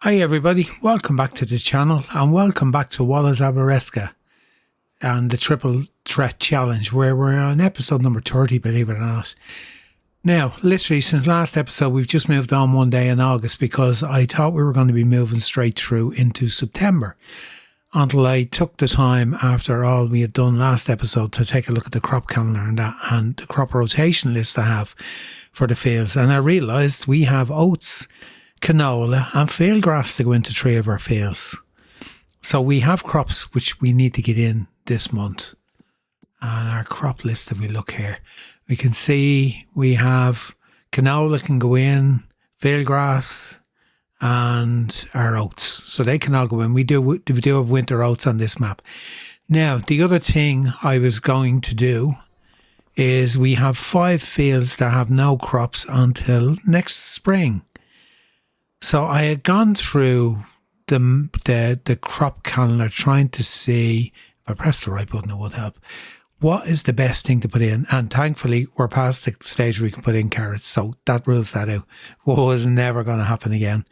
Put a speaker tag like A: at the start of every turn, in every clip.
A: Hi everybody, welcome back to the channel and welcome back to Wallace Abereska and the Triple Threat Challenge, where we're on episode number 30, believe it or not. Now, literally since last episode we've just moved on one day in August because I thought we were going to be moving straight through into September, until I took the time after all we had done last episode to take a look at the crop calendar and the crop rotation list I have for the fields, and I realised we have oats, canola and field grass to go into 3 of our fields. So we have crops which we need to get in this month. And our crop list, if we look here, we can see we have canola can go in, field grass and our oats. So they can all go in. We do have winter oats on this map. Now, the other thing I was going to do is we have 5 fields that have no crops until next spring. So I had gone through the crop calendar trying to see, if I press the right button it would help, what is the best thing to put in. And thankfully we're past the stage where we can put in carrots, so that rules that out. What was never going to happen again.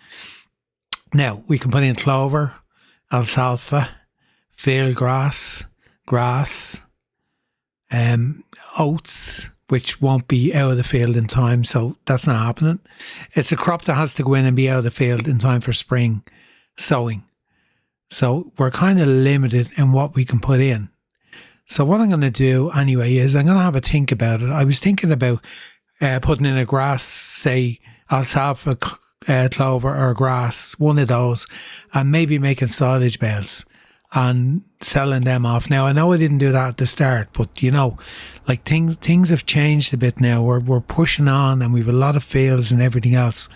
A: Now we can put in clover, alfalfa, field grass, oats, which won't be out of the field in time, so that's not happening. It's a crop that has to go in and be out of the field in time for spring sowing. So we're kind of limited in what we can put in. So what I'm going to do anyway is I'm going to have a think about it. I was thinking about putting in a grass, say alfalfa, clover or grass, one of those, and maybe making silage bales and selling them off. Now, I know I didn't do that at the start, but you know, like things have changed a bit now. We're pushing on and we've a lot of fields and everything else.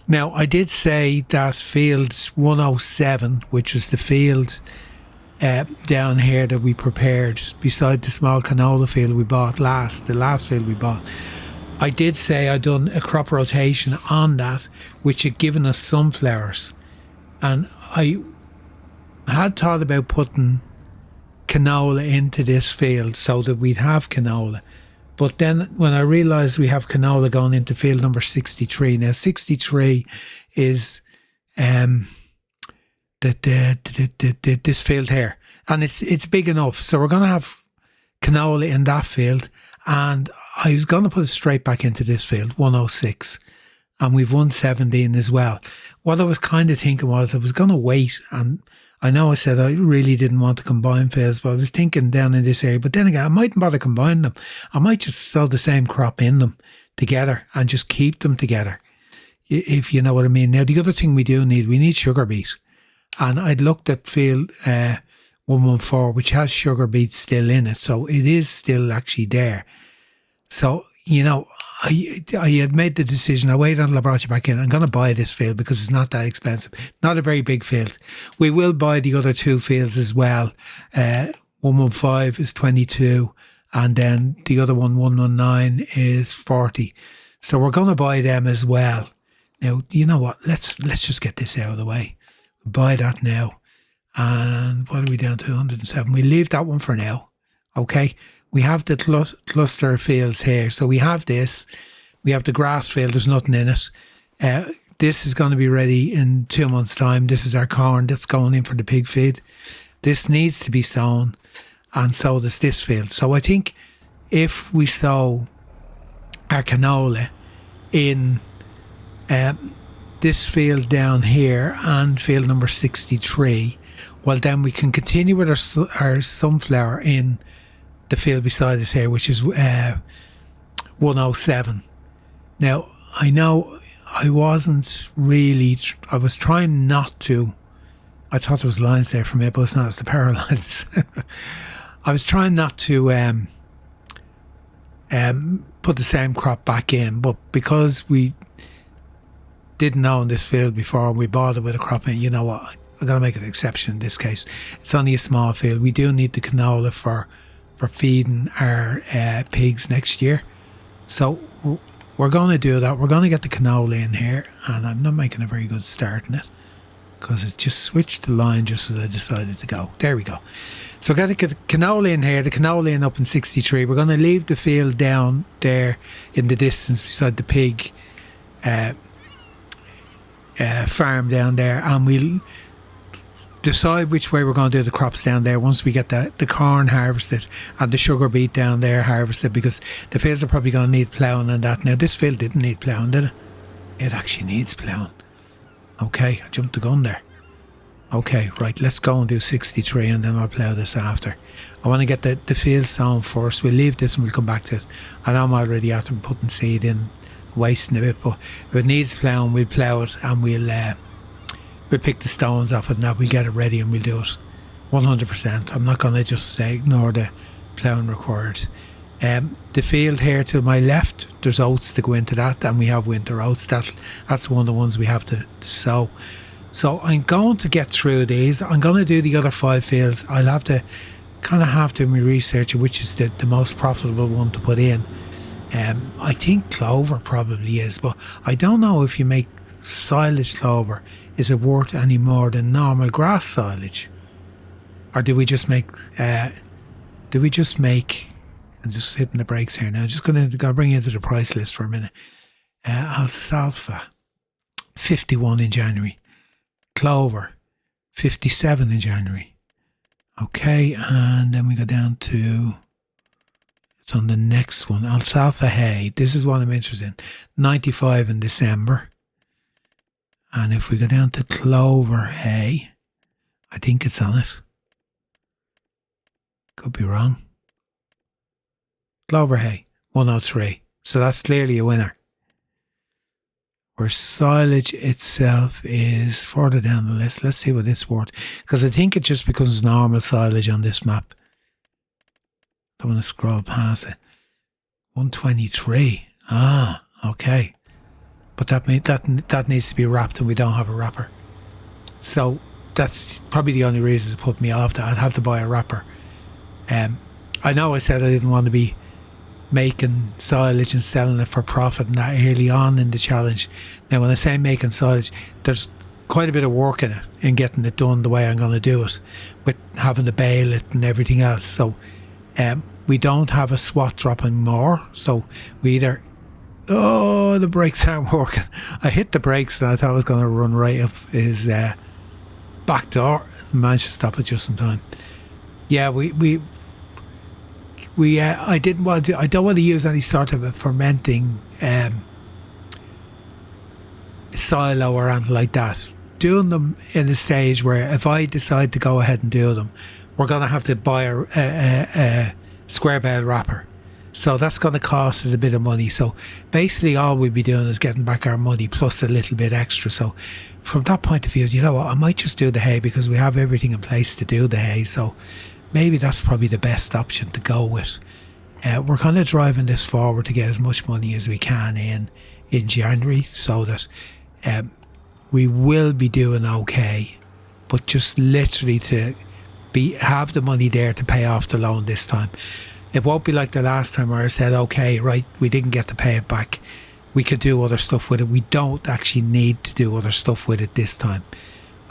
A: Now, I did say that field 107, which was the field down here that we prepared beside the small canola field we bought the last field we bought. I did say I'd done a crop rotation on that, which had given us sunflowers. And I had thought about putting canola into this field so that we'd have canola. But then when I realised we have canola going into field number 63. Now 63 is this field here. And it's big enough. So we're going to have canola in that field. And I was going to put it straight back into this field, 106. And we've 117 as well. What I was kind of thinking was I was going to wait, and I know I said I really didn't want to combine fields, but I was thinking down in this area. But then again, I mightn't bother combining them. I might just sow the same crop in them together and just keep them together, if you know what I mean. Now, the other thing we need sugar beet. And I'd looked at field 114, which has sugar beet still in it. So it is still actually there. So, you know, I had made the decision. I waited until I brought you back in. I'm going to buy this field because it's not that expensive. Not a very big field. We will buy the other 2 fields as well. 115 is 22, and then the other one, 119, is 40. So we're going to buy them as well. Now, you know what? Let's just get this out of the way. Buy that now. And what are we down to? 107. We leave that one for now. Okay. We have the cluster fields here. So we have this. We have the grass field. There's nothing in it. This is going to be ready in 2 months' time. This is our corn that's going in for the pig feed. This needs to be sown. And so does this field. So I think if we sow our canola in this field down here and field number 63, well, then we can continue with our sunflower in the field beside us here, which is 107. Now, I know I wasn't really, I was trying not to, I thought there was lines there for me, but it's not, it's the power lines. I was trying not to put the same crop back in, but because we didn't own this field before and we bought it with a crop in, you know what, I'm going to make an exception in this case. It's only a small field. We do need the canola for feeding our pigs next year. So we're going to do that. We're going to get the canola in here, and I'm not making a very good start in it because it just switched the line just as I decided to go. There we go. So we're going to get the canola in here, the canola in up in 63. We're going to leave the field down there in the distance beside the pig farm down there, and we'll decide which way we're going to do the crops down there once we get the corn harvested and the sugar beet down there harvested, because the fields are probably going to need ploughing and that. Now, this field didn't need ploughing, did it? It actually needs ploughing. Okay, I jumped the gun there. Okay, right, let's go and do 63 and then I'll plough this after. I want to get the field sown first. We'll leave this and we'll come back to it. I know I'm already after putting seed in, wasting a bit, but if it needs ploughing, we'll plough it and we'll pick the stones off it, and that we'll get it ready and we'll do it 100%. I'm not going to just say ignore the ploughing required. The field here to my left, there's oats to go into that, and we have winter oats. That's one of the ones we have to sow. So I'm going to get through these. I'm going to do the other 5 fields. I'll have to do my research which is the most profitable one to put in. I think clover probably is, but I don't know if you make silage clover, is it worth any more than normal grass silage? Or do we just make I'm just hitting the brakes here now. I'm just going to bring you into the price list for a minute. Alfalfa, 51 in January. Clover, 57 in January. Okay, and then we go down to, it's on the next one, Alfalfa Hay. This is what I'm interested in. 95 in December. And if we go down to Clover Hay, I think it's on it. Could be wrong. Clover Hay, 103. So that's clearly a winner. Where silage itself is further down the list. Let's see what it's worth. Because I think it just becomes normal silage on this map. I want to scroll past it. 123. Ah, okay. But that needs to be wrapped, and we don't have a wrapper. So that's probably the only reason to put me off that. I'd have to buy a wrapper. I know I said I didn't want to be making silage and selling it for profit and that early on in the challenge. Now, when I say making silage, there's quite a bit of work in it, in getting it done the way I'm going to do it, with having to bale it and everything else. So we don't have a swat drop anymore. So we either, the brakes aren't working. I hit the brakes and I thought I was going to run right up his back door. Managed to stop it just in time. Yeah, I didn't want to. I don't want to use any sort of a fermenting silo or anything like that. Doing them in a stage where if I decide to go ahead and do them, we're going to have to buy a square bale wrapper. So that's going to cost us a bit of money. So basically all we'll be doing is getting back our money plus a little bit extra. So from that point of view, you know what, I might just do the hay because we have everything in place to do the hay. So maybe that's probably the best option to go with. We're kind of driving this forward to get as much money as we can in January, so that we will be doing okay, but just literally to have the money there to pay off the loan this time. It won't be like the last time where I said, okay, right, we didn't get to pay it back. We could do other stuff with it. We don't actually need to do other stuff with it this time.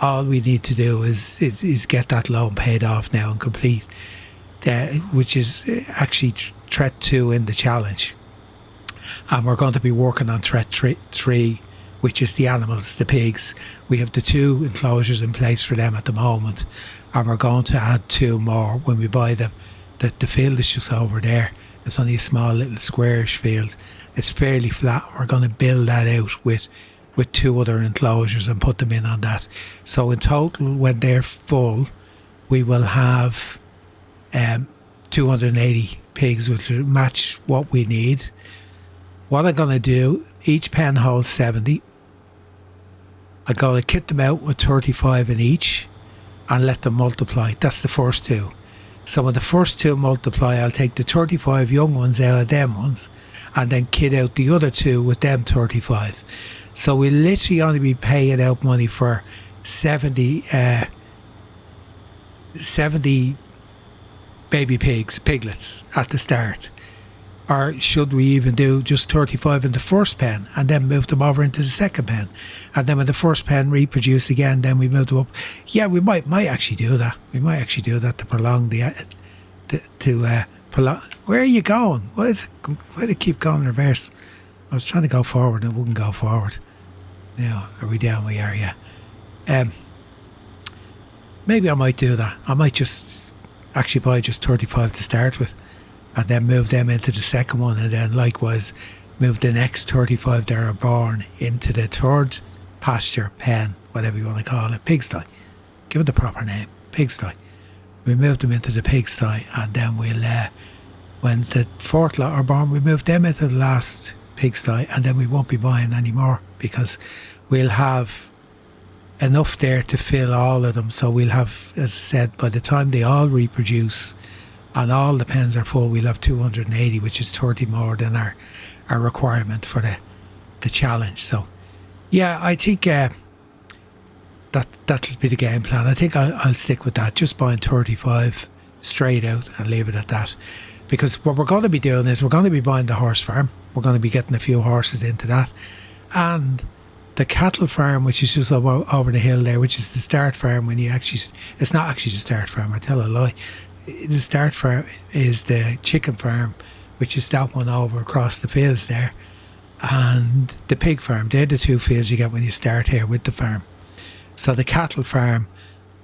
A: All we need to do is get that loan paid off now and complete, which is actually threat 2 in the challenge. And we're going to be working on threat 3, which is the animals, the pigs. We have the 2 enclosures in place for them at the moment, and we're going to add 2 more when we buy them. The field is just over there. It's only a small little squarish field. It's fairly flat. We're going to build that out with 2 other enclosures and put them in on that. So in total, when they're full, we will have 280 pigs, which will match what we need. What I'm going to do, each pen holds 70. I'm going to kit them out with 35 in each and let them multiply. That's the first 2. So when the first 2 multiply, I'll take the 35 young ones out of them ones and then kit out the other 2 with them 35. So we'll literally only be paying out money for 70 baby piglets at the start. Or should we even do just 35 in the first pen and then move them over into the second pen? And then when the first pen reproduce again, then we move them up. Yeah, we might actually do that. We might actually do that to prolong prolong. Where are you going? Why do you keep going in reverse? I was trying to go forward and it wouldn't go forward. Now, are we down? We are, yeah. Maybe I might do that. I might just actually buy just 35 to start with, and then move them into the second one, and then likewise move the next 35 that are born into the third pasture, pen, whatever you want to call it, pigsty. Give it the proper name, pigsty. We move them into the pigsty, and then we'll, when the fourth lot are born, we move them into the last pigsty, and then we won't be buying any more because we'll have enough there to fill all of them. So we'll have, as I said, by the time they all reproduce and all the pens are full, we'll have 280, which is 30 more than our requirement for the challenge. So yeah, I think that'll be the game plan. I think I'll stick with that, just buying 35 straight out and leave it at that. Because what we're going to be doing is we're going to be buying the horse farm. We're going to be getting a few horses into that. And the cattle farm, which is just over the hill there, which is the start farm when you actually... It's not actually the start farm, I tell a lie. The start farm is the chicken farm, which is that one over across the fields there. And the pig farm, they're the two fields you get when you start here with the farm. So the cattle farm,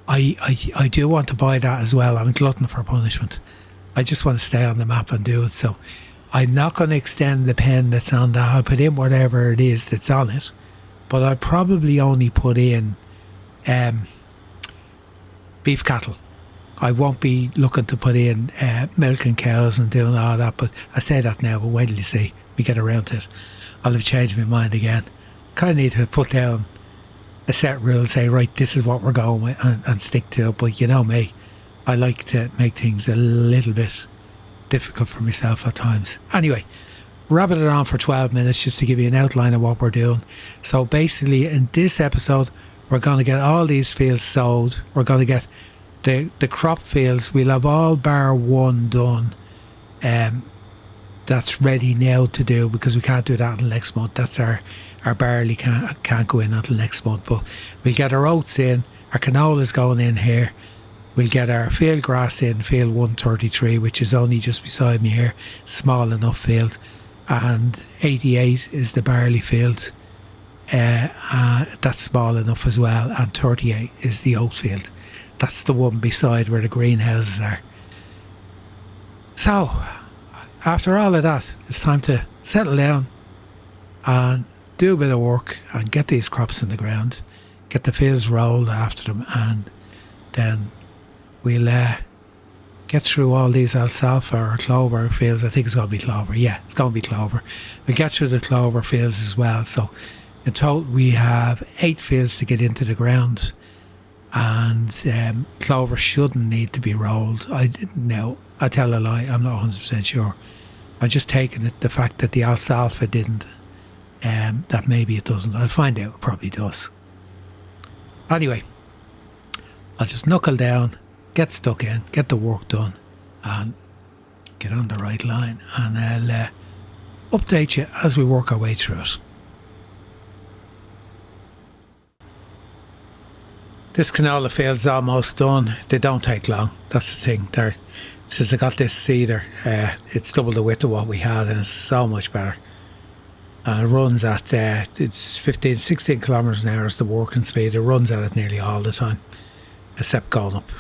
A: I do want to buy that as well. I'm a glutton for punishment. I just want to stay on the map and do it. So I'm not going to extend the pen that's on that. I'll put in whatever it is that's on it. But I'll probably only put in beef cattle. I won't be looking to put in milking cows and doing all that. But I say that now, but wait till you see we get around to it. I'll have changed my mind again. Kind of need to put down a set rule, say, right, this is what we're going with, and stick to it. But you know me, I like to make things a little bit difficult for myself at times. Anyway, rabbit it on for 12 minutes just to give you an outline of what we're doing. So basically, in this episode, we're going to get all these fields sowed. We're going to get the crop fields. We'll have all bar one done. That's ready now to do, because we can't do that until next month. That's our barley can't go in until next month. But we'll get our oats in. Our canola's going in here. We'll get our field grass in, field 133, which is only just beside me here. Small enough field. And 88 is the barley field. That's small enough as well. And 38 is the oat field. That's the one beside where the greenhouses are. So, after all of that, it's time to settle down and do a bit of work and get these crops in the ground, get the fields rolled after them, and then we'll get through all these alfalfa or clover fields. I think it's going to be clover. Yeah, it's going to be clover. We'll get through the clover fields as well. So in total we have 8 fields to get into the ground, and clover shouldn't need to be rolled. I tell a lie, I'm not 100% sure. I'm just taking it, the fact that the alfalfa didn't, that maybe it doesn't. I'll find out, it probably does. Anyway, I'll just knuckle down, get stuck in, get the work done, and get on the right line, and I'll update you as we work our way through it. This canola field's almost done. They don't take long, that's the thing. Since I got this seeder, it's double the width of what we had, and it's so much better. And it runs at, it's 15-16 kilometres an hour is the working speed. It runs at it nearly all the time, except going up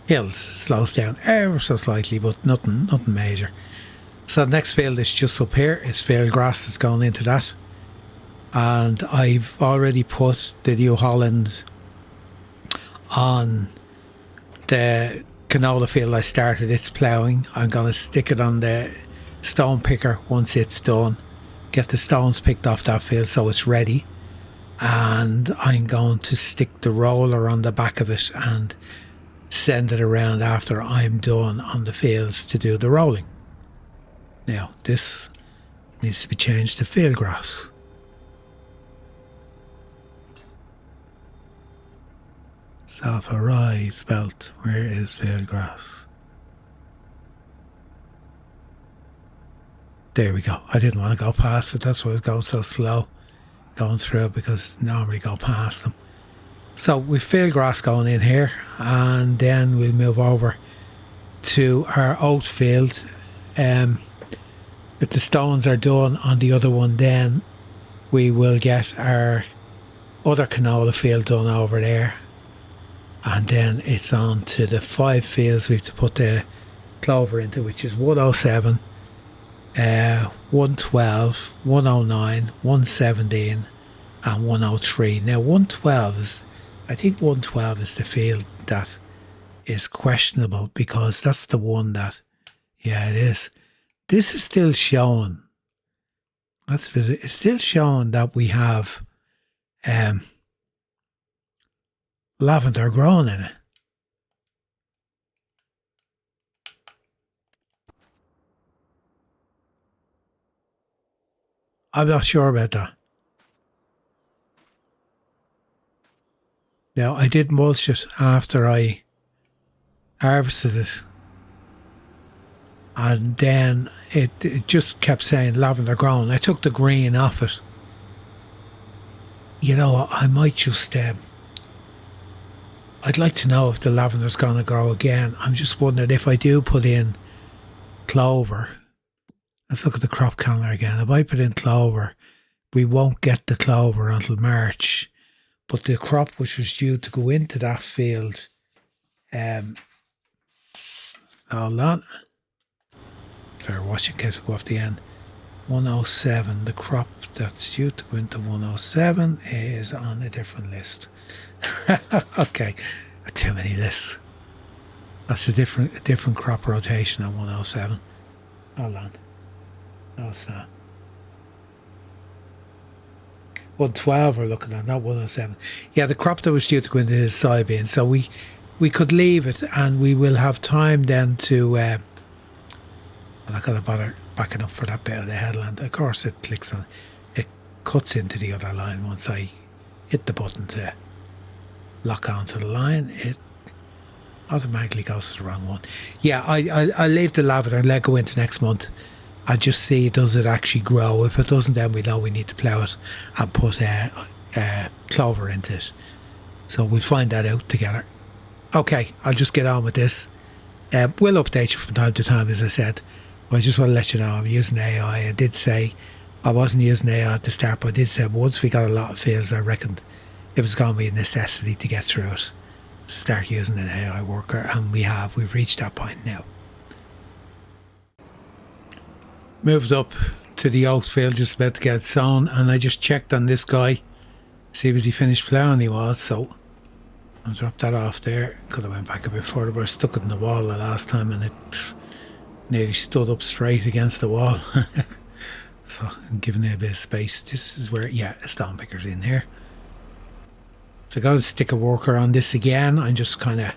A: hills. It slows down ever so slightly, but nothing major. So the next field is just up here. It's field grass that's going into that. And I've already put the New Holland on the canola field I started. It's ploughing. I'm going to stick it on the stone picker once it's done. Get the stones picked off that field so it's ready. And I'm going to stick the roller on the back of it and send it around after I'm done on the fields to do the rolling. Now, this needs to be changed to field grass. Right spelt. Where is field grass? There we go. I didn't want to go past it. That's why I was going so slow going through it, because normally go past them. So we've field grass going in here, and then we'll move over to our oat field. If the stones are done on the other one, then we will get our other canola field done over there. And then it's on to the 5 fields we have to put the clover into, which is 107, 112, 109, 117 and 103. Now 112 is, I think 112 is the field that is questionable, because that's the one that, yeah, it is. This is still showing, let's visit, it's still showing that we have lavender growing in it. I'm not sure about that. Now, I did mulch it after I harvested it, and then it just kept saying lavender growing. I took the green off it. You know, I might just, I'd like to know if the lavender's going to grow again. I'm just wondering if I do put in clover. Let's look at the crop calendar again. If I put in clover, we won't get the clover until March. But the crop which was due to go into that field, hold on. Better watch in case I go off the end. 107, the crop that's due to go into 107 is on a different list. Okay, too many lists. That's a different crop rotation on 107. Hold on. No, it's not. 112 we're looking at, not 107. Yeah, the crop that was due to go into is soybean, so we could leave it, and we will have time then to. I'm not going to bother backing up for that bit of the headland. Of course, it clicks on, it cuts into the other line once I hit the button to lock onto the line. It automatically goes to the wrong one. Yeah, I leave the lavender and let it go into next month. I just see, does it actually grow? If it doesn't, then we know we need to plough it and put clover into it. So we'll find that out together. Okay, I'll just get on with this. We'll update you from time to time, as I said. But I just want to let you know I'm using AI. I did say I wasn't using AI at the start, but I did say once we got a lot of fields, I reckoned it was going to be a necessity to get through it. Start using an AI worker, and we've reached that point now. Moved up to the oat field, just about to get it sown, and I just checked on this guy, see was he finished ploughing. He was, so I dropped that off there. Could have went back a bit further, but I stuck it in the wall the last time, and it nearly stood up straight against the wall. So I'm giving it a bit of space. This is where, yeah, a stone picker's in here. So I got to stick a worker on this again. I'm just kind of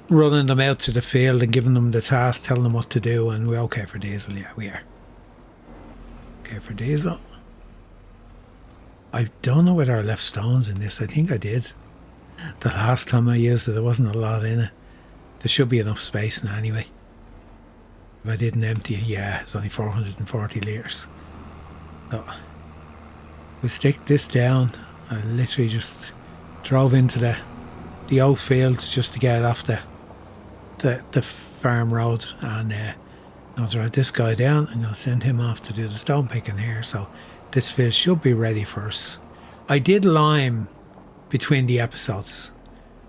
A: running them out to the field and giving them the task, telling them what to do, and we're okay for diesel. Yeah, we are okay for diesel. I don't know whether I left stones in this. I think I did. The last time I used it, there wasn't a lot in it. There should be enough space now anyway. If I didn't empty it, yeah, it's only 440 litres. So we stick this down. I literally just drove into the oat fields just to get it off the farm road, and I'll drive this guy down and I'll send him off to do the stone picking here. So this field should be ready for us. I did lime between the episodes,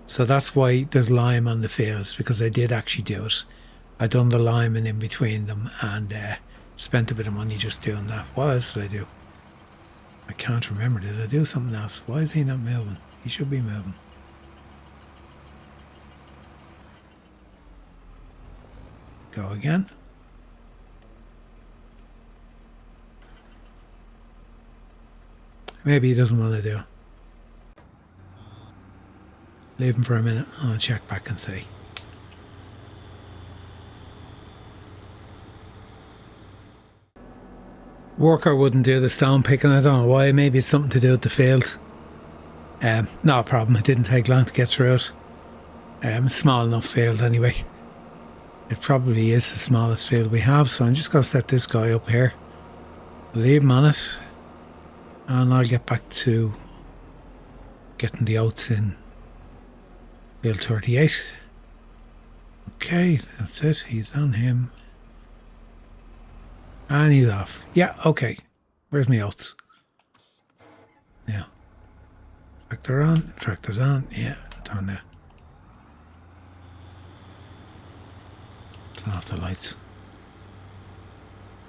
A: so that's why there's lime on the fields, because I did actually do it. I done the liming in between them, and spent a bit of money just doing that. What else did I do? I can't remember. Did I do something else? Why is he not moving? He should be moving. Go again. Maybe he doesn't want to do it. Leave him for a minute. I'll check back and see. Worker wouldn't do the stone picking. I don't know why. Maybe it's something to do with the field. No problem. It didn't take long to get through it. Small enough field anyway. It probably is the smallest field we have, so I'm just going to set this guy up here. Leave him on it. And I'll get back to getting the oats in field 38. Okay, that's it. He's on him. And he's off. Yeah, okay. Where's my oats? Yeah. Tractor on, tractor's on, yeah, turn the turn off the lights.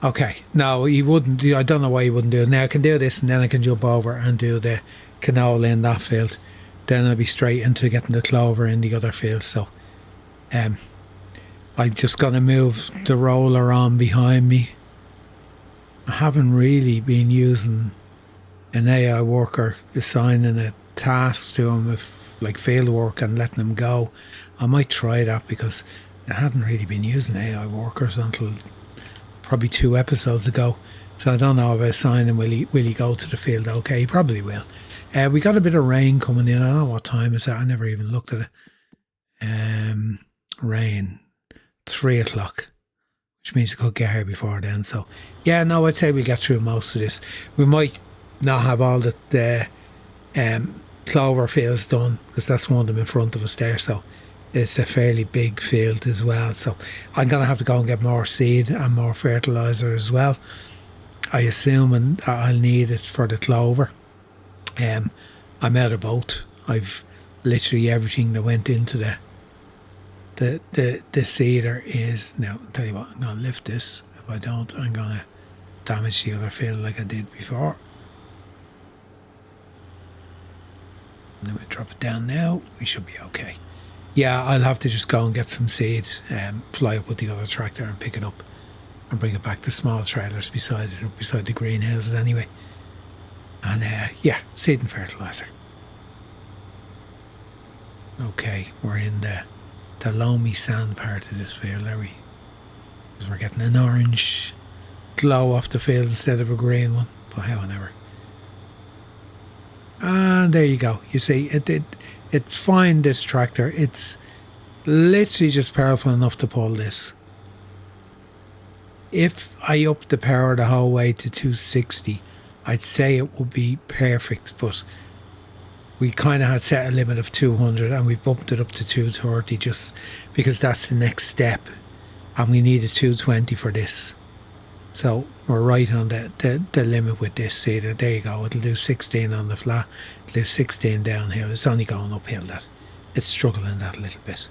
A: Okay, no, he wouldn't do, I don't know why he wouldn't do it. Now I can do this and then I can jump over and do the canola in that field. Then I'll be straight into getting the clover in the other field. So I'm just going to move the roller on behind me. I haven't really been using an AI worker assigning a task to him, if like field work, and letting him go. I might try that because I hadn't really been using AI workers until probably 2 episodes ago. So I don't know if I assign him, will he go to the field? Okay, he probably will. We got a bit of rain coming in. I don't know what time is that. I never even looked at it. Rain, 3 o'clock, which means it could get here before then. So yeah, no, I'd say we'll get through most of this. We might not have all the clover fields done because that's one of them in front of us there. So it's a fairly big field as well. So I'm going to have to go and get more seed and more fertiliser as well. I assume and I'll need it for the clover. I'm out of both. I've literally everything that went into the seeder is now. I'll tell you what, I'm going to lift this. If I don't, I'm going to damage the other field like I did before. And then we drop it down now. We should be okay. Yeah, I'll have to just go and get some seeds, fly up with the other tractor and pick it up and bring it back to small trailers beside it, up beside the greenhouses anyway. And yeah, seed and fertiliser. Okay, we're in the loamy sand part of this field, are we? Because we're getting an orange glow off the field instead of a green one. But however. And there you go. You see, it's fine, this tractor. It's literally just powerful enough to pull this. If I upped the power the whole way to 260, I'd say it would be perfect, but we kind of had set a limit of 200 and we bumped it up to 230 just because that's the next step, and we needed 220 for this. So we're right on the limit with this seeder. There you go. It'll do 16 on the flat. It'll do 16 downhill. It's only going uphill. That it's struggling that a little bit.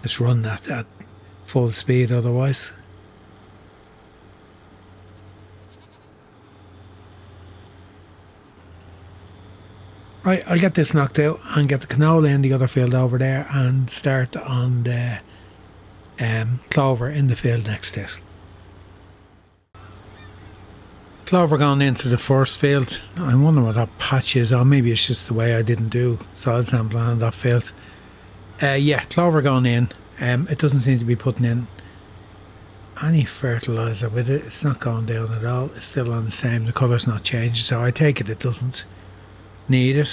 A: Let's run that at full speed otherwise. Right, I'll get this knocked out and get the canola in the other field over there and start on the clover in the field next to it. Clover gone into the first field. I wonder what that patch is, or maybe it's just the way I didn't do soil sampling on that field. Yeah, clover gone in. It doesn't seem to be putting in any fertiliser with it. It's not going down at all. It's still on the same. The colour's not changed, so I take it doesn't need it.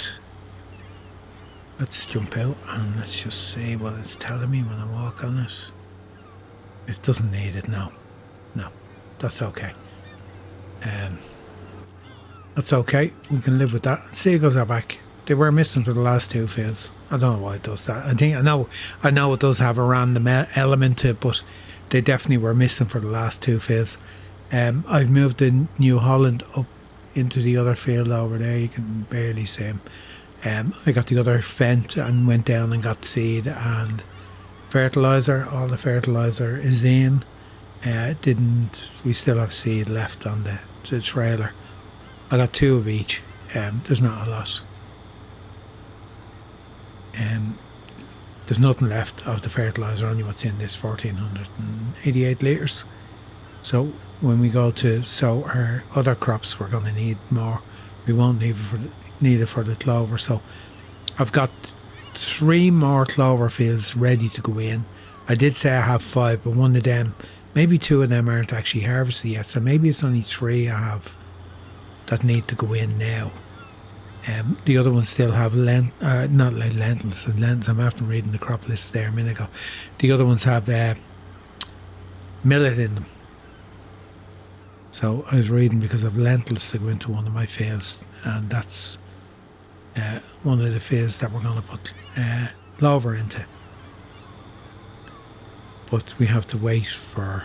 A: Let's jump out and let's just see what it's telling me when I walk on it. It doesn't need it, no, that's okay. That's okay, we can live with that. Seagulls are back. They were missing for the last 2 fields. I don't know why it does that. I know it does have a random element to it, but they definitely were missing for the last 2 fields. I've moved the New Holland up into the other field over there. You can barely see him. I got the other vent and went down and got seed and fertiliser. All the fertiliser is in. We still have seed left on the trailer. I got 2 of each. There's not a lot. There's nothing left of the fertiliser, only what's in this 1488 litres. So when we go to sow our other crops, we're going to need more. We won't need it for the clover. So I've got 3 more clover fields ready to go in. I did say I have 5, but one of them, maybe 2 of them aren't actually harvested yet. So maybe it's only 3 I have that need to go in now. The other ones still have not like lentils. I'm after reading the crop list there a minute ago. The other ones have millet in them. So I was reading because of lentils to go into one of my fields, and that's one of the fields that we're going to put clover into. But we have to wait for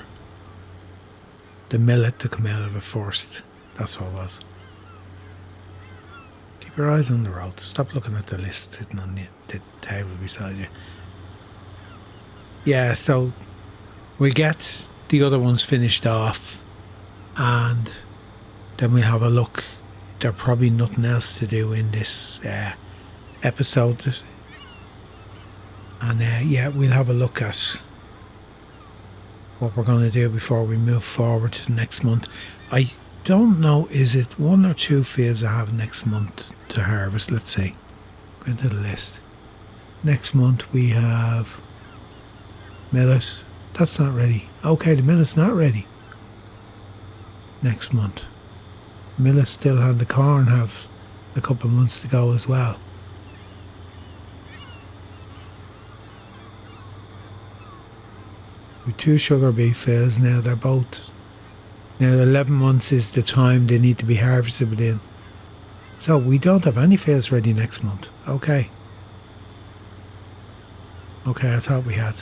A: the millet to come out of it first. That's what it was. Keep your eyes on the road. Stop looking at the list sitting on the table beside you. Yeah, so we'll get the other ones finished off and then we'll have a look. There's probably nothing else to do in this episode. And yeah, we'll have a look at what we're going to do before we move forward to next month. I don't know, is it 1 or 2 fields I have next month to harvest? Let's see. Go into the list. Next month we have millet. That's not ready. Okay, the millet's not ready. Next month. Millet still and the corn have a couple of months to go as well. With 2 sugar beet fields now, they're both. Now 11 months is the time they need to be harvested within. So we don't have any fields ready next month. Okay. Okay, I thought we had.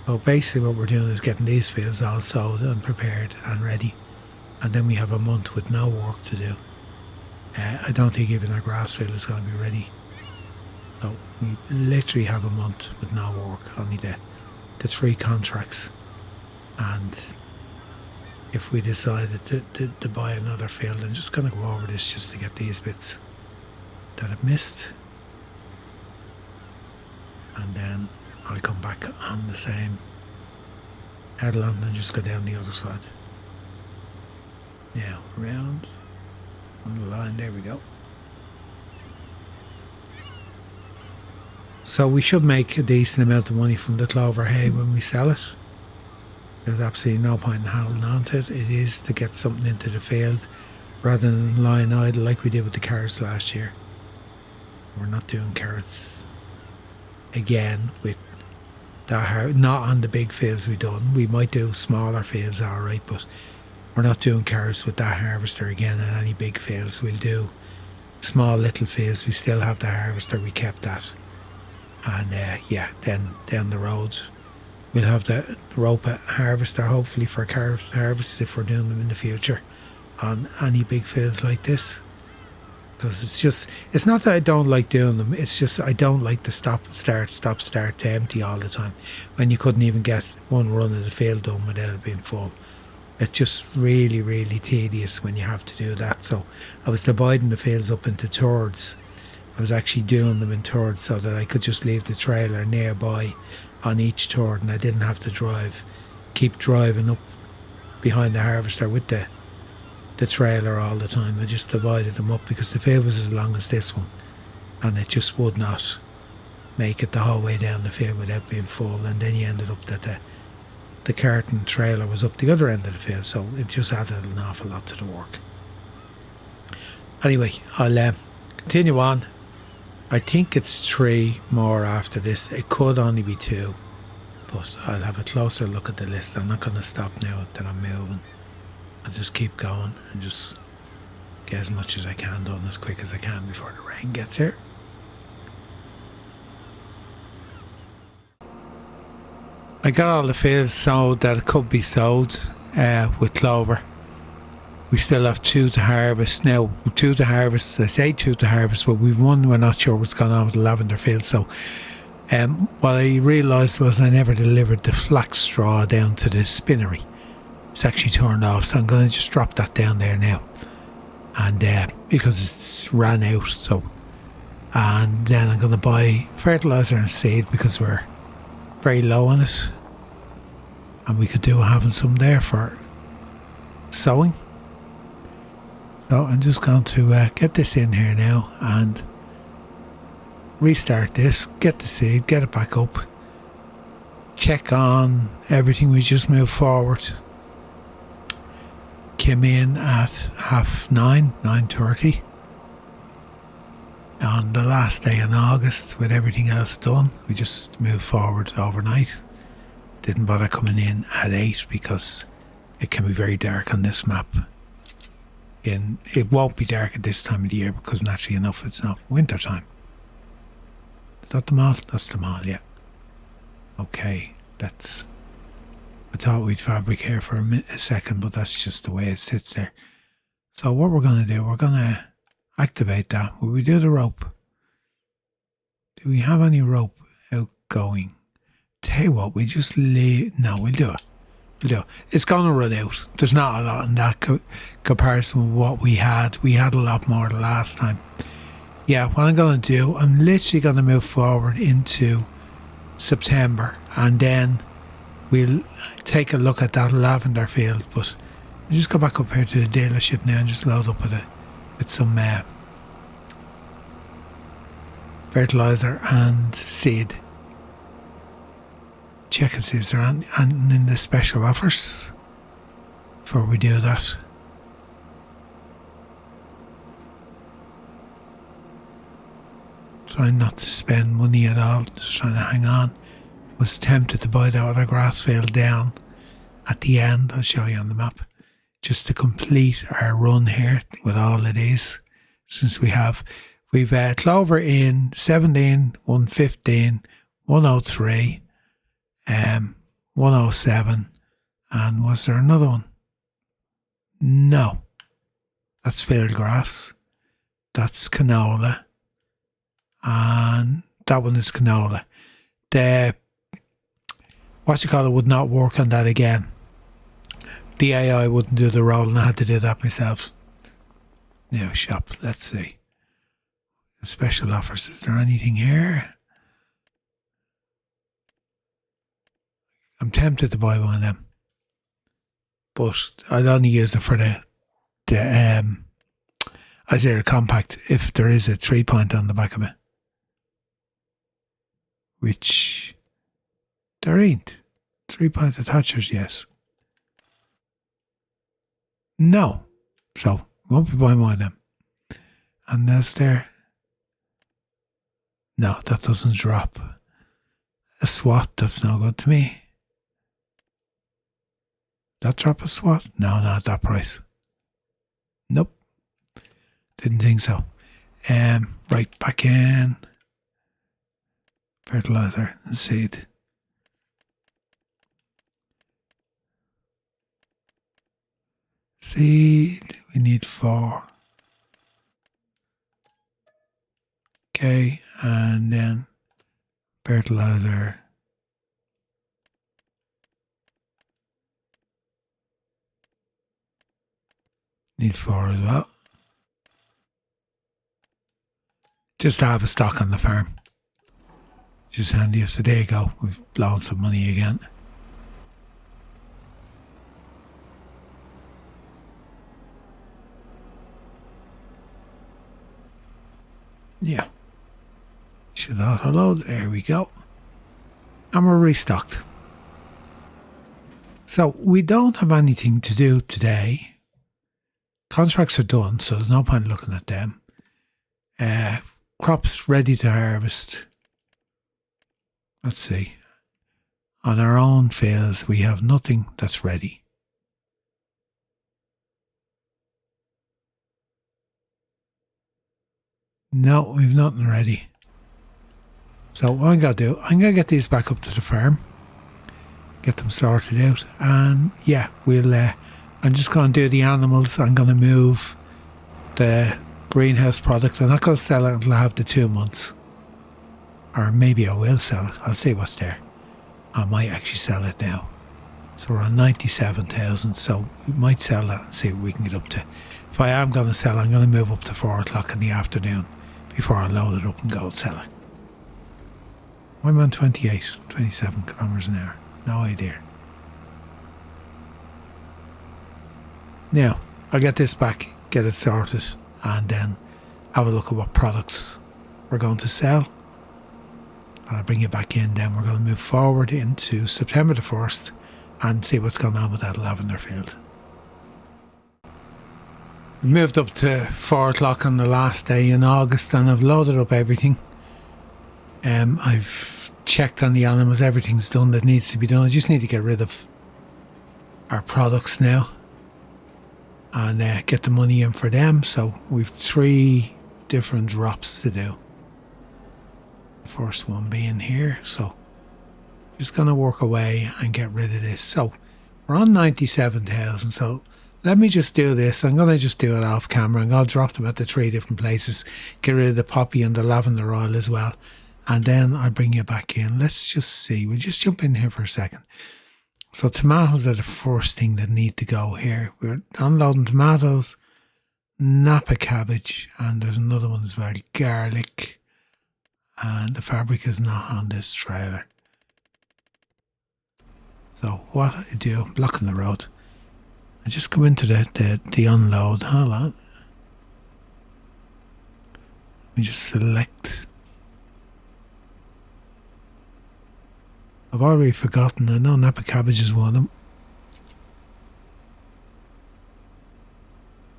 A: So basically what we're doing is getting these fields all sowed and prepared and ready. And then we have a month with no work to do. I don't think even our grass field is going to be ready. So we literally have a month with no work, only the 3 contracts. And if we decided to buy another field, I'm just going to go over this just to get these bits that I've missed. And then I'll come back on the same headland and just go down the other side. Now, round on the line, there we go. So we should make a decent amount of money from the Clover Hay when we sell it. There's absolutely no point in holding on to it. It is to get something into the field rather than lying idle like we did with the carrots last year. We're not doing carrots again with that, not on the big fields we've done. We might do smaller fields, alright, but we're not doing carrots with that harvester again in any big fields. We'll do small little fields. We still have the harvester, we kept that. And yeah, then down the road we'll have the rope harvester hopefully for carrot harvests if we're doing them in the future on any big fields like this. Because it's not that I don't like doing them, it's just I don't like the stop start to empty all the time when you couldn't even get one run of the field done without it being full. It's just really, really tedious when you have to do that. So I was dividing the fields up into thirds. I was actually doing them in thirds so that I could just leave the trailer nearby on each third and I didn't have to keep driving up behind the harvester with the trailer all the time. I just divided them up because the field was as long as this one and it just would not make it the whole way down the field without being full, and then you ended up that the cart and trailer was up the other end of the field, so it just added an awful lot to the work. Anyway, I'll continue on. I think it's 3 more after this. It could only be 2, but I'll have a closer look at the list. I'm not going to stop now that I'm moving. I'll just keep going and just get as much as I can done as quick as I can before the rain gets here. I got all the fields sowed that could be sowed with clover. We still have 2 to harvest. Now, 2 to harvest, I say 2 to harvest, but we've 1 we're not sure what's going on with the lavender field. So what I realised was I never delivered the flax straw down to the spinnery. It's actually turned off, so I'm going to just drop that down there now. And because it's ran out, so. And then I'm going to buy fertiliser and seed because we're very low on it. And we could do having some there for sowing. So I'm just going to get this in here now and restart this, get the seed, get it back up, check on everything we just moved forward. Came in at 9:30 on the last day in August with everything else done. We just moved forward overnight. Didn't bother coming in at 8 because it can be very dark on this map. It won't be dark at this time of the year because naturally enough it's not winter time. Is that the mall? That's the mall, yeah. Okay, I thought we'd fabric here for a second, but that's just the way it sits there. So what we're going to do, we're going to activate that. Will we do the rope? Do we have any rope outgoing? Tell you what, we just leave. No, we'll do it. We'll do it. It's going to run out. There's not a lot in that comparison with what we had. We had a lot more the last time. Yeah, what I'm going to do, I'm literally going to move forward into September, and then we'll take a look at that lavender field. But I'll just go back up here to the dealership now and just load up with some fertilizer and seed. Check and see is there any in the special offers before we do that. Trying not to spend money at all, just trying to hang on. Was tempted to buy that other grass field down at the end. I'll show you on the map. Just to complete our run here with all of these. Since we've Clover in 17, 115, 103, 107, and was there another one? No. That's field grass. That's canola. And that one is canola. The would not work on that again. The AI wouldn't do the roll, and I had to do that myself. Now shop, let's see. Special offers, is there anything here? I'm tempted to buy one of them, but I'd only use it for the compact if there is a 3-point on the back of it. Which there ain't. 3-point attachers, yes. No. So, won't be buying one of them. And that's there. No, that doesn't drop. A SWAT, that's no good to me. That drop a SWAT? No, not at that price. Nope. Didn't think so. Right, back in. Fertilizer and seed. Seed, we need 4. Okay, and then fertilizer. Need 4 as well. Just to have a stock on the farm. Just handy. So there you go. We've blown some money again. Yeah. Should auto load. There we go. And we're restocked. So we don't have anything to do today. Contracts are done, so there's no point looking at them. Crops ready to harvest. Let's see. On our own fields, we have nothing that's ready. No, we've nothing ready. So what I'm going to do, I'm going to get these back up to the farm. Get them sorted out. And yeah, I'm just going to do the animals. I'm going to move the greenhouse product. I'm not going to sell it until I have the 2 months. Or maybe I will sell it. I'll see what's there. I might actually sell it now. So we're on 97,000. So we might sell that and see what we can get up to. If I am going to sell, I'm going to move up to 4 o'clock in the afternoon before I load it up and go and sell it. I'm on 27 kilometers an hour. No idea. Now, I'll get this back, get it sorted, and then have a look at what products we're going to sell. And I'll bring you back in, then we're going to move forward into September the 1st and see what's going on with that lavender field. We moved up to 4 o'clock on the last day in August and I've loaded up everything. I've checked on the animals, everything's done that needs to be done. I just need to get rid of our products now and get the money in for them. So we've 3 different drops to do. The first one being here, so just going to work away and get rid of this. So we're on 97,000, so let me just do this. I'm going to just do it off camera, and I'll drop them at the 3 different places. Get rid of the poppy and the lavender oil as well. And then I'll bring you back in. Let's just see. We'll just jump in here for a second. So tomatoes are the first thing that need to go here. We're unloading tomatoes, Napa cabbage, and there's another one as well, garlic. And the fabric is not on this trailer. So what I do, I'm blocking the road. I just go into the unload. Hold on. Let me just select. I've already forgotten. I know Napa cabbage is one of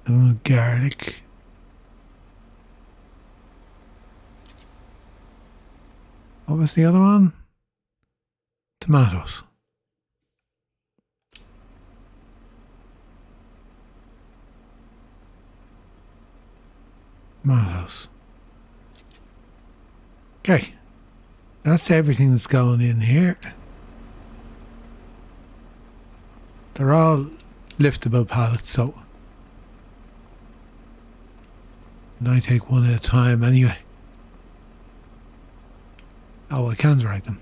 A: them. Garlic. What was the other one? Tomatoes. Tomatoes. Okay. That's everything that's going in here. They're all liftable pallets, so and I take one at a time anyway. Oh, I can drag them.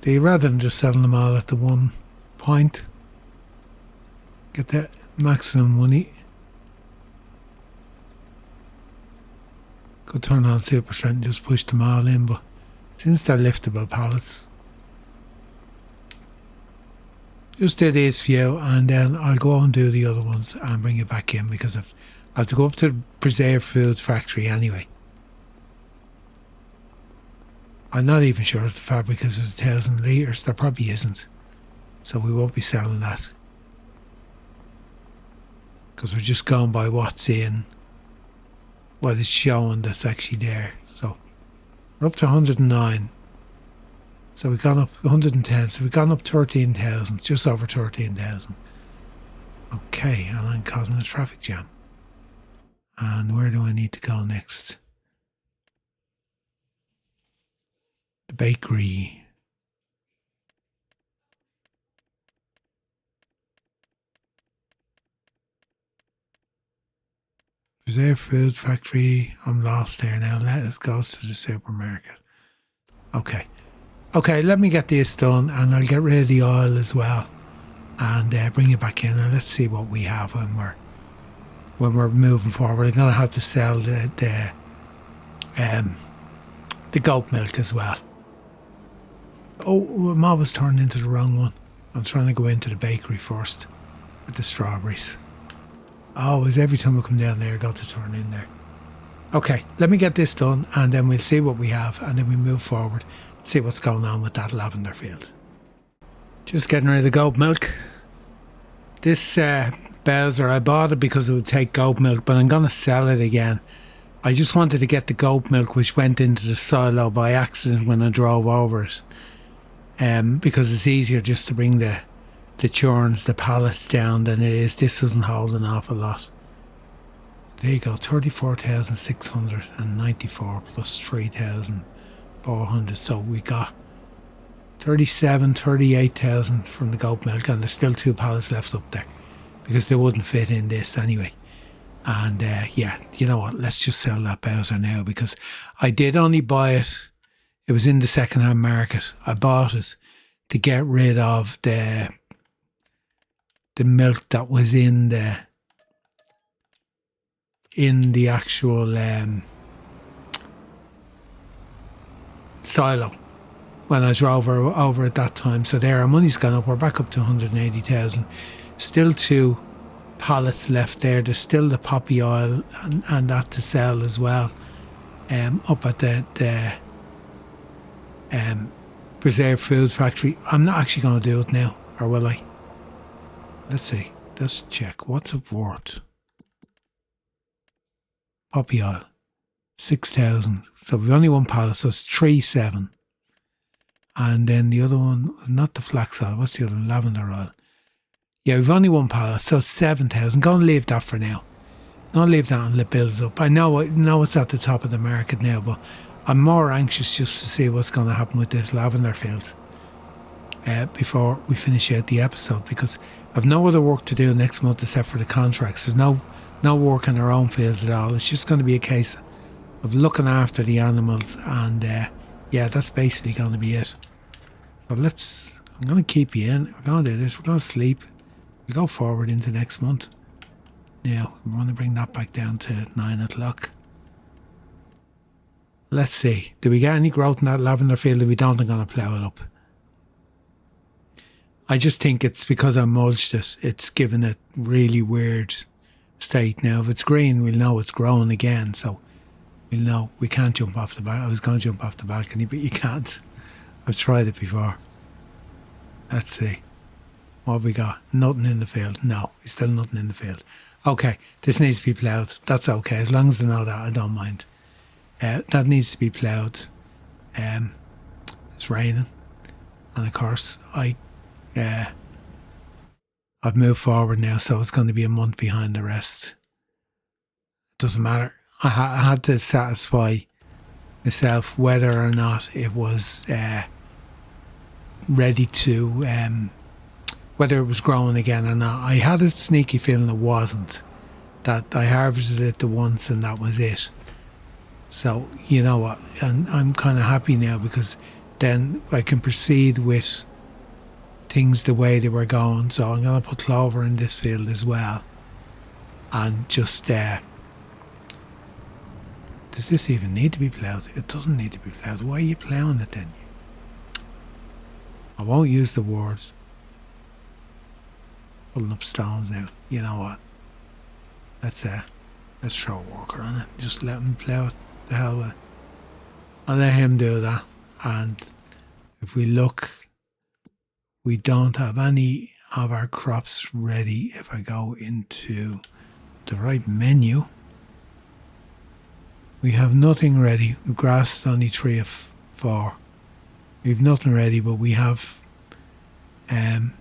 A: See, rather than just selling them all at the one point, get that maximum money. Could turn on super strength and just push them all in, but since they're liftable pallets, just do these few and then I'll go and do the other ones and bring it back in, because I have to go up to the preserved food factory anyway. I'm not even sure if the fabric is 1,000 litres. There probably isn't. So we won't be selling that. Because we're just going by what's in, what is showing that's actually there. So we're up to 109. So we've gone up 110. So we've gone up 13,000, just over 13,000. Okay, and I'm causing a traffic jam. And where do I need to go next? The bakery. Preserved food factory. I'm lost there now. Let us go to the supermarket. Okay. Okay, let me get this done and I'll get rid of the oil as well and bring it back in, and let's see what we have when we're moving forward. I'm gonna have to sell the goat milk as well. Oh, I'm always turning into the wrong one. I'm trying to go into the bakery first with the strawberries. Always, every time I come down there, I got to turn in there. Okay, let me get this done and then we'll see what we have and then we move forward, see what's going on with that lavender field. Just getting rid of the goat milk. This Bowser, I bought it because it would take goat milk, but I'm going to sell it again. I just wanted to get the goat milk which went into the silo by accident when I drove over it. Because it's easier just to bring the churns, the pallets down than it is. This doesn't hold an awful lot. There you go, 34,694 plus 3,400. So we got 38,000 from the goat milk, and there's still 2 pallets left up there because they wouldn't fit in this anyway. And yeah, you know what? Let's just sell that Bowser now, because I did only buy it. It was in the second-hand market. I bought it to get rid of the milk that was in the actual silo when I drove over at that time. So there, our money's gone up. We're back up to 180,000. Still 2 pallets left there. There's still the poppy oil and that to sell as well. Up at the preserved food factory. I'm not actually going to do it now, or will I? Let's see. Let's check. What's it worth? Poppy oil, 6,000. So we've only 1 pallet, so it's 3,700. And then the other one, not the flax oil. What's the other one? Lavender oil. Yeah, we've only one pallet, so 7,000. Go and leave that for now. Don't leave that until it builds up. I know it's at the top of the market now, but I'm more anxious just to see what's going to happen with this lavender field before we finish out the episode, because I've no other work to do next month except for the contracts. There's no work in our own fields at all. It's just going to be a case of looking after the animals, and yeah, that's basically going to be it. So I'm going to keep you in. We're going to do this. We're going to sleep. We'll go forward into next month. Now, we want to bring that back down to 9 o'clock. Let's see. Do we get any growth in that lavender field? If we don't, I'm going to plough it up. I just think it's because I mulched it. It's given it really weird state. Now, if it's green, we'll know it's growing again. So we'll know we can't jump off the balcony. I was going to jump off the balcony, but you can't. I've tried it before. Let's see. What have we got? Nothing in the field. No, there's still nothing in the field. Okay, this needs to be ploughed. That's okay. As long as I know that, I don't mind. That needs to be ploughed. It's raining. And of course, I've moved forward now, so it's going to be a month behind the rest. It doesn't matter. I had to satisfy myself whether or not it was ready to... whether it was growing again or not. I had a sneaky feeling it wasn't. That I harvested it the once and that was it. So, you know what, and I'm kind of happy now, because then I can proceed with things the way they were going. So I'm going to put clover in this field as well. And just, does this even need to be ploughed? It doesn't need to be ploughed. Why are you ploughing it then? I won't use the word pulling up stones now. You know what? Let's throw a walker on it. Just let him plough it. The hell with it. I'll let him do that. And if we look, we don't have any of our crops ready. If I go into the right menu, we have nothing ready. Grass is only 3 of 4. We've nothing ready, but we have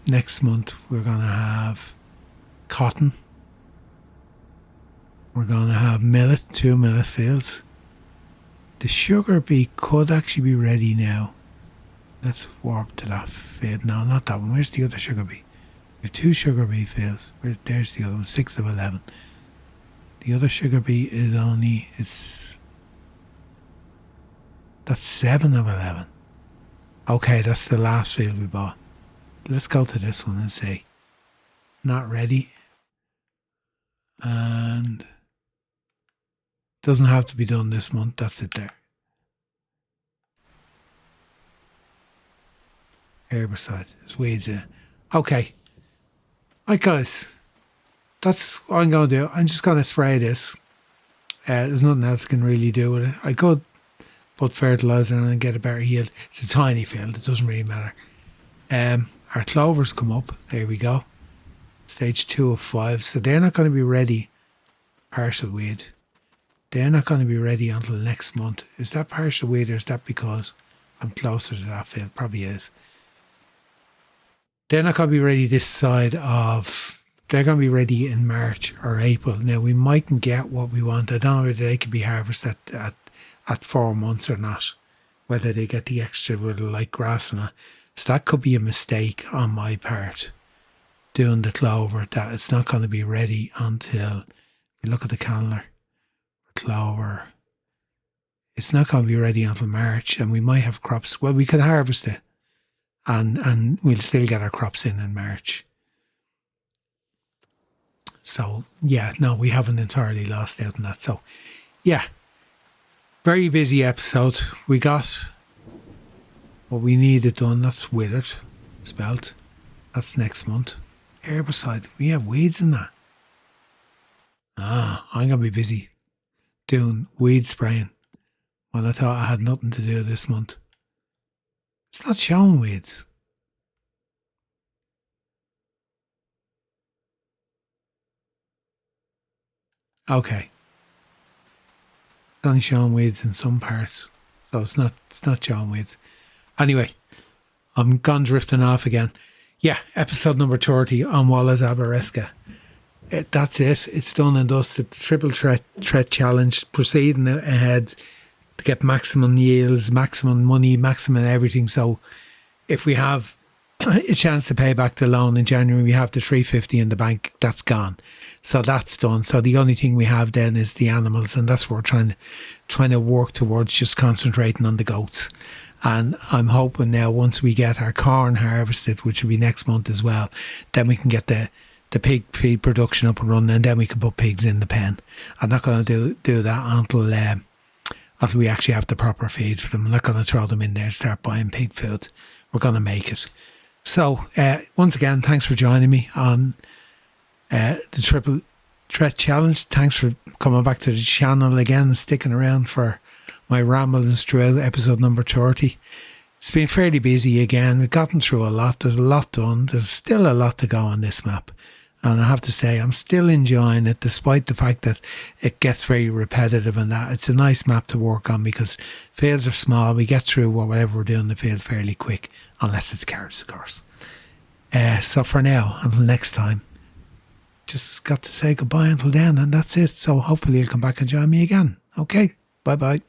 A: next month we're going to have cotton. We're going to have millet, 2 millet fields. The sugar beet could actually be ready now. Let's warp to that field. No, not that one. Where's the other sugar beet? We have 2 sugar beet fields. There's the other one, 6 of 11. The other sugar beet is only, that's 7 of 11. Okay, that's the last field we bought. Let's go to this one and see. Not ready. And doesn't have to be done this month. That's it there. Herbicide. There's weeds in it. Okay. Right, guys. That's what I'm going to do. I'm just going to spray this. There's nothing else I can really do with it. I could put fertilizer on and get a better yield. It's a tiny field. It doesn't really matter. Our clovers come up. There we go. Stage 2 of 5. So they're not going to be ready. Partial weed. They're not going to be ready until next month. Is that partial weed, or is that because I'm closer to that field? Probably is. They're not going to be ready this side of... They're going to be ready in March or April. Now, we mightn't get what we want. I don't know whether they could be harvested at 4 months or not. Whether they get the extra with the light grass or not. So that could be a mistake on my part. Doing the clover, that it's not going to be ready until... You look at the calendar. Clover. It's not going to be ready until March, and we might have crops. Well, we could harvest it, and we'll still get our crops in March. So yeah, no, we haven't entirely lost out on that. So yeah, very busy episode. We got what we needed done. That's withered, spelt. That's next month. Herbicide. We have weeds in that. I'm gonna be busy doing weed spraying when I thought I had nothing to do this month. It's not showing weeds. Okay. It's only showing weeds in some parts. So it's not showing weeds. Anyway, I'm gone drifting off again. Yeah, episode number 30 on Wallace Abereska. That's it. It's done and dusted. Triple threat challenge, proceeding ahead to get maximum yields, maximum money, maximum everything. So if we have a chance to pay back the loan in January, we have the 350 in the bank. That's gone. So that's done. So the only thing we have then is the animals, and that's what we're trying to work towards, just concentrating on the goats. And I'm hoping now, once we get our corn harvested, which will be next month as well, then we can get the pig feed production up and running, and then we can put pigs in the pen. I'm not going to do that until we actually have the proper feed for them. I'm not going to throw them in there and start buying pig food. We're going to make it. So, once again, thanks for joining me on the Triple Threat Challenge. Thanks for coming back to the channel again and sticking around for my ramblings throughout episode number 30. It's been fairly busy again. We've gotten through a lot. There's a lot done. There's still a lot to go on this map. And I have to say, I'm still enjoying it, despite the fact that it gets very repetitive and that. It's a nice map to work on because fields are small. We get through whatever we're doing in the field fairly quick, unless it's carrots, of course. So for now, until next time, just got to say goodbye until then, and that's it. So hopefully you'll come back and join me again. Okay, bye-bye.